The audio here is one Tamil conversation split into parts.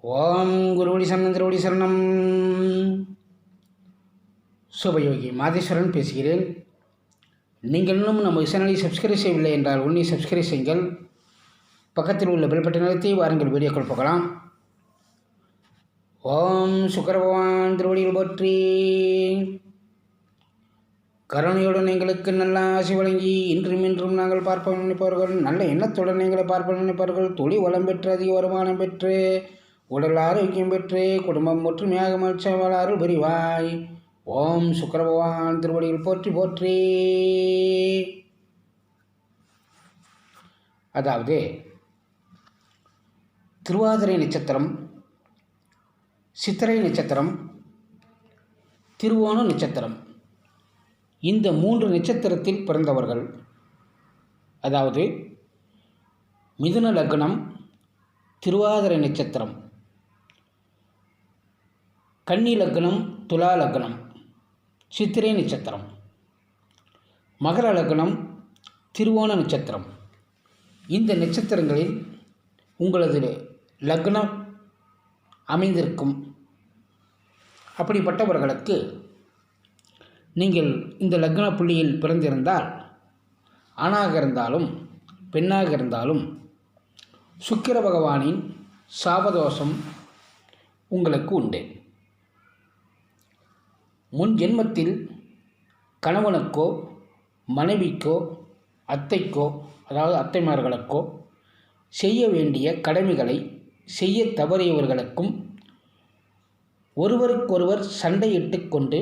ஓம் குருவடி சரணம் திருவடி சரணம். சுபயோகி மாதேஸ்வரன் பேசுகிறேன். நீங்கள் இன்னும் நம்ம சேனலை சப்ஸ்கிரைப் செய்யவில்லை என்றால் உன்னை சப்ஸ்கிரைப் செய்யுங்கள். பக்கத்தில் உள்ள பெல் பட்டன் அழுத்தி வாருங்கள் வீடியோக்கள் பார்க்கலாம். ஓம் சுக்கிர பகவான் திருவடியில் போற்றி. கருணையுடன் எங்களுக்கு நல்ல ஆசை வழங்கி இன்றும் இன்றும் நாங்கள் பார்ப்போம் நினைப்பவர்கள், நல்ல எண்ணத்துடன் எங்களை பார்ப்போம் நினைப்பவர்கள், தொழில் வளம் பெற்று அதிக வருமானம் பெற்று உடல் ஆரோக்கியம் பெற்று குடும்பம் ஒற்றுமையாக மகிழ்ச்சியால் அருள் புரிவாய். ஓம் சுக்கிர பகவான் திருவடியில் போற்றி போற்றி. அதாவது திருவாதிரை நட்சத்திரம், சித்திரை நட்சத்திரம், திருவோண நட்சத்திரம், இந்த 3 நட்சத்திரத்தில் பிறந்தவர்கள், அதாவது மிதுன லக்னம், திருவாதிரை நட்சத்திரம், கன்னி லக்னம், துலா லக்னம், சித்திரை நட்சத்திரம், மகர லக்னம், திருவோண நட்சத்திரம், இந்த நட்சத்திரங்களில் உங்களது லக்னம் அமைந்திருக்கும். அப்படிப்பட்டவர்களுக்கு நீங்கள் இந்த லக்ன புள்ளியில் பிறந்திருந்தால், ஆணாக இருந்தாலும் பெண்ணாக இருந்தாலும் சுக்கிர பகவானின் சாபதோஷம் உங்களுக்கு உண்டு. முன் ஜென்மத்தில் கணவனுக்கோ மனைவிக்கோ அத்தைக்கோ, அதாவது அத்தைமார்களுக்கோ செய்ய வேண்டிய கடமைகளை செய்ய தவறியவர்களுக்கும் ஒருவருக்கொருவர் சண்டையிட்டு கொண்டு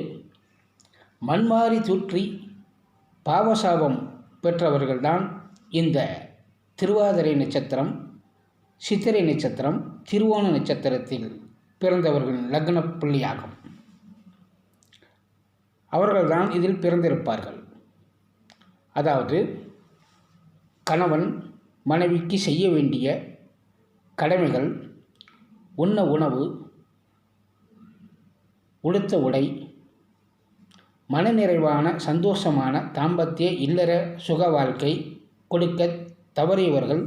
மண்மாறி தூற்றி பாவசாபம் பெற்றவர்கள்தான் இந்த திருவாதிரை நட்சத்திரம், சித்திரை நட்சத்திரம், திருவோண நட்சத்திரத்தில் பிறந்தவர்களின் லக்ன புள்ளியாகும். அவர்கள்தான் இதில் பிறந்திருப்பார்கள். அதாவது கணவன் மனைவிக்கு செய்ய வேண்டிய கடமைகள், உண்ண உணவு, உடுத்த உடை, மனநிறைவான சந்தோஷமான தாம்பத்திய இல்லற சுக வாழ்க்கை கொடுக்க தவறியவர்கள்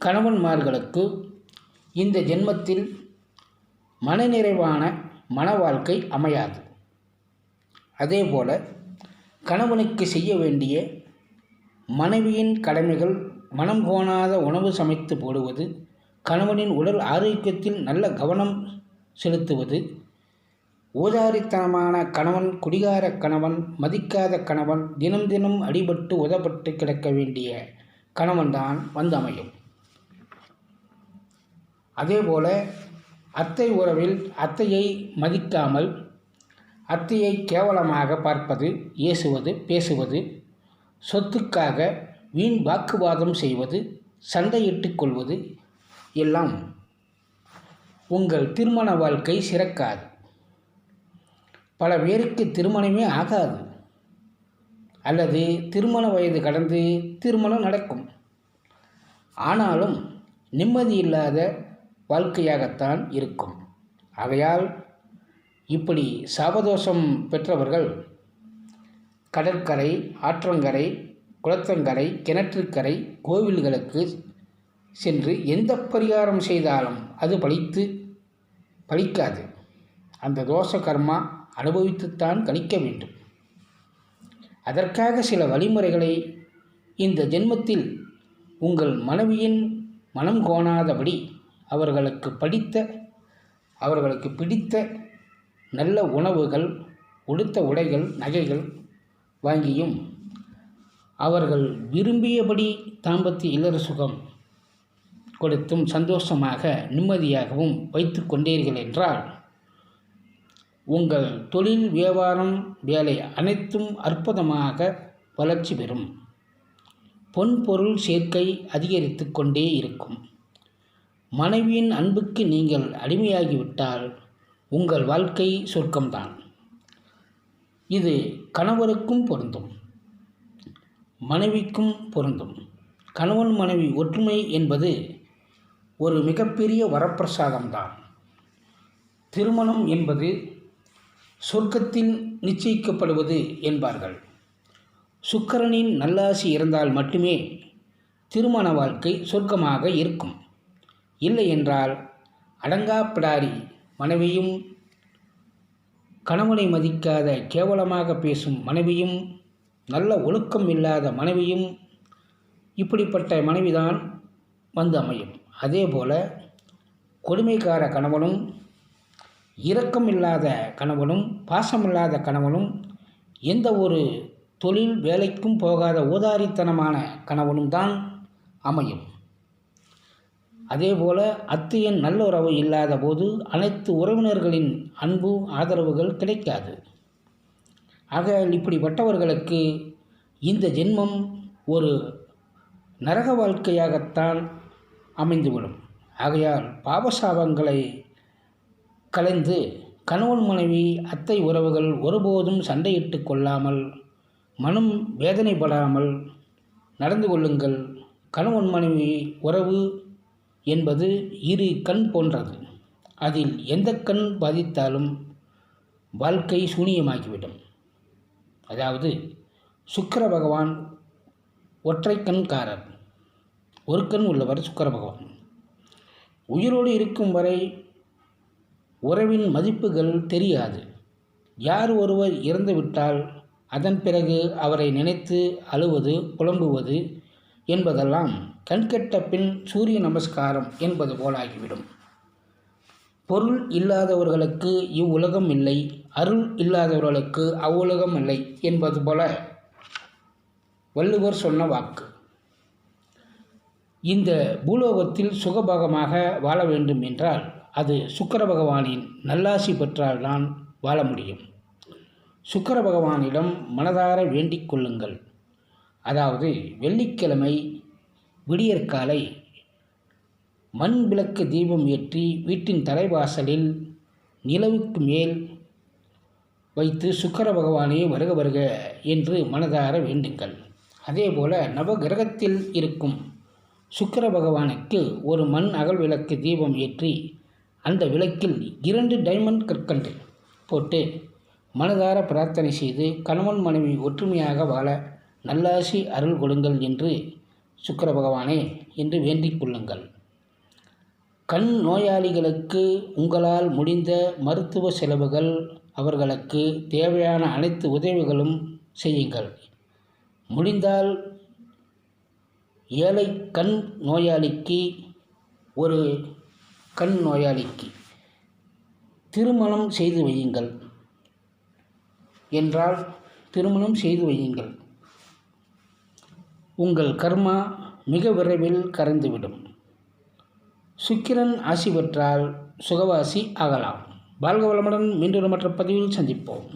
கணவன்மார்களுக்கு இந்த ஜென்மத்தில் மனநிறைவான மன வாழ்க்கை அமையாது. அதேபோல கணவனுக்கு செய்ய வேண்டிய மனைவியின் கடமைகள், மனம் கோணாத உணவு சமைத்து போடுவது, கணவனின் உடல் ஆரோக்கியத்தில் நல்ல கவனம் செலுத்துவது, ஊதாரித்தனமான கணவன், குடிகார கணவன், மதிக்காத கணவன், தினம் தினம் அடிபட்டு உதப்பட்டு கிடக்க வேண்டிய கணவன்தான் வந்து அமையும். அதேபோல அத்தை உறவில் அத்தையை மதிக்காமல் அத்தையை கேவலமாக பார்ப்பது, ஏசுவது, பேசுவது, சொத்துக்காக வீண் வாக்குவாதம் செய்வது, சண்டையிட்டு கொள்வது எல்லாம் உங்கள் திருமண வாழ்க்கை சிறக்காது. பல பேருக்கு திருமணமே ஆகாது, அல்லது திருமண வயது கடந்து திருமணம் நடக்கும். ஆனாலும் நிம்மதி இல்லாத வாழ்க்கையாகத்தான் இருக்கும். ஆகையால் இப்படி சாபதோஷம் பெற்றவர்கள் கடற்கரை, ஆற்றங்கரை, குளத்தங்கரை, கிணற்றுக்கரை, கோவில்களுக்கு சென்று எந்த பரிகாரம் செய்தாலும் அது பலிக்காது. அந்த தோஷ கர்மா அனுபவித்துத்தான் கழிக்க வேண்டும். அதற்காக சில வழிமுறைகளை இந்த ஜென்மத்தில் உங்கள் மனைவியின் மனம் கோணாதபடி அவர்களுக்கு பிடித்த நல்ல உணவுகள், உடுத்த உடைகள், நகைகள் வாங்கியும் அவர்கள் விரும்பியபடி தாம்பத்திய இல்லற சுகம் கொடுத்தும் சந்தோஷமாக நிம்மதியாகவும் வைத்து கொண்டீர்கள் என்றால் உங்கள் தொழில், வியாபாரம், வேலை அனைத்தும் அற்புதமாக வளர்ச்சி பெறும். பொன் பொருள் சேர்க்கை அதிகரித்து கொண்டே இருக்கும். மனைவியின் அன்புக்கு நீங்கள் அடிமையாகிவிட்டால் உங்கள் வாழ்க்கை சொர்க்கம்தான். இது கணவருக்கும் பொருந்தும், மனைவிக்கும் பொருந்தும். கணவன் மனைவி ஒற்றுமை என்பது ஒரு மிகப்பெரிய வரப்பிரசாதம்தான். திருமணம் என்பது சொர்க்கத்தில் நிச்சயிக்கப்படுவது என்பார்கள். சுக்கிரனின் நல்லாசி இருந்தால் மட்டுமே திருமண வாழ்க்கை சொர்க்கமாக இருக்கும். இல்லை என்றால் அடங்கா பிடாரி மனைவியும், கணவனை மதிக்காத கேவலமாக பேசும் மனைவியும், நல்ல ஒழுக்கம் இல்லாத மனைவியும், இப்படிப்பட்ட மனைவிதான் வந்து அமையும். அதே போல் கொடுமைக்கார கணவனும், இரக்கம் இல்லாத கணவனும், பாசமில்லாத கணவனும், எந்த ஒரு தொழில் வேலைக்கும் போகாத ஊதாரித்தனமான கணவனும் தான் அமையும். அதேபோல் அத்தையின் நல்லுறவு இல்லாத போது அனைத்து உறவினர்களின் அன்பு ஆதரவுகள் கிடைக்காது. ஆக இப்படிப்பட்டவர்களுக்கு இந்த ஜென்மம் ஒரு நரக வாழ்க்கையாகத்தான் அமைந்துவிடும். ஆகையால் பாவசாபங்களை கலைந்து கணவன் மனைவி அத்தை உறவுகள் ஒருபோதும் சண்டையிட்டு கொள்ளாமல், மனம் வேதனைப்படாமல் நடந்து கொள்ளுங்கள். கணவன் மனைவி உறவு என்பது இரு கண் போன்றது. அதில் எந்த கண் பாதித்தாலும் வாழ்க்கை சூனியமாகிவிடும். அதாவது சுக்கிர பகவான் ஒற்றை கண்காரர், ஒரு கண் உள்ளவர் சுக்கிர பகவான். உயிரோடு இருக்கும் வரை உறவின் மதிப்புகள் தெரியாது. யார் ஒருவர் இறந்துவிட்டால் அதன் பிறகு அவரை நினைத்து அழுவது, புலம்புவது என்பதெல்லாம் கண்கெட்ட பின் சூரிய நமஸ்காரம் என்பது போலாகிவிடும். பொருள் இல்லாதவர்களுக்கு இவ்வுலகம் இல்லை, அருள் இல்லாதவர்களுக்கு அவ்வுலகம் இல்லை என்பது போல வள்ளுவர் சொன்ன வாக்கு. இந்த பூலோகத்தில் சுகபோகமாக வாழ வேண்டும் என்றால் அது சுக்கிர பகவானின் நல்லாசி பெற்றால்தான் வாழ முடியும். சுக்கிர பகவானிடம் மனதார வேண்டிக் கொள்ளுங்கள். அதாவது வெள்ளிக்கிழமை விடியற்காலை மண் விளக்கு தீபம் ஏற்றி வீட்டின் தலைவாசலில் நிலவுக்கு மேல் வைத்து சுக்கிர பகவானே வருக வருக என்று மனதார வேண்டுங்கள். அதேபோல நவகிரகத்தில் இருக்கும் சுக்கிர பகவானுக்கு ஒரு மண் அகல் விளக்கு தீபம் ஏற்றி அந்த விளக்கில் 2 டைமண்ட் கற்கண்டு போட்டு மனதார பிரார்த்தனை செய்து கணவன் மனைவி ஒற்றுமையாக வாழ நல்லாசி அருள் கொடுங்கள் என்று சுக்கிர பகவானே என்று வேண்டிக் கொள்ளுங்கள். கண் நோயாளிகளுக்கு உங்களால் முடிந்த மருத்துவ செலவுகள், அவர்களுக்கு தேவையான அனைத்து உதவிகளும் செய்யுங்கள். முடிந்தால் ஏழை கண் நோயாளிக்கு, ஒரு கண் நோயாளிக்கு திருமணம் செய்து வையுங்கள் என்றால் திருமணம் செய்து வையுங்கள். உங்கள் கர்மா மிக விரைவில் கரைந்துவிடும். சுக்கிரன் ஆசி பெற்றால் சுகவாசி ஆகலாம். வாழ்க வளமுடன். மீண்டும் மற்ற பதிவில் சந்திப்போம்.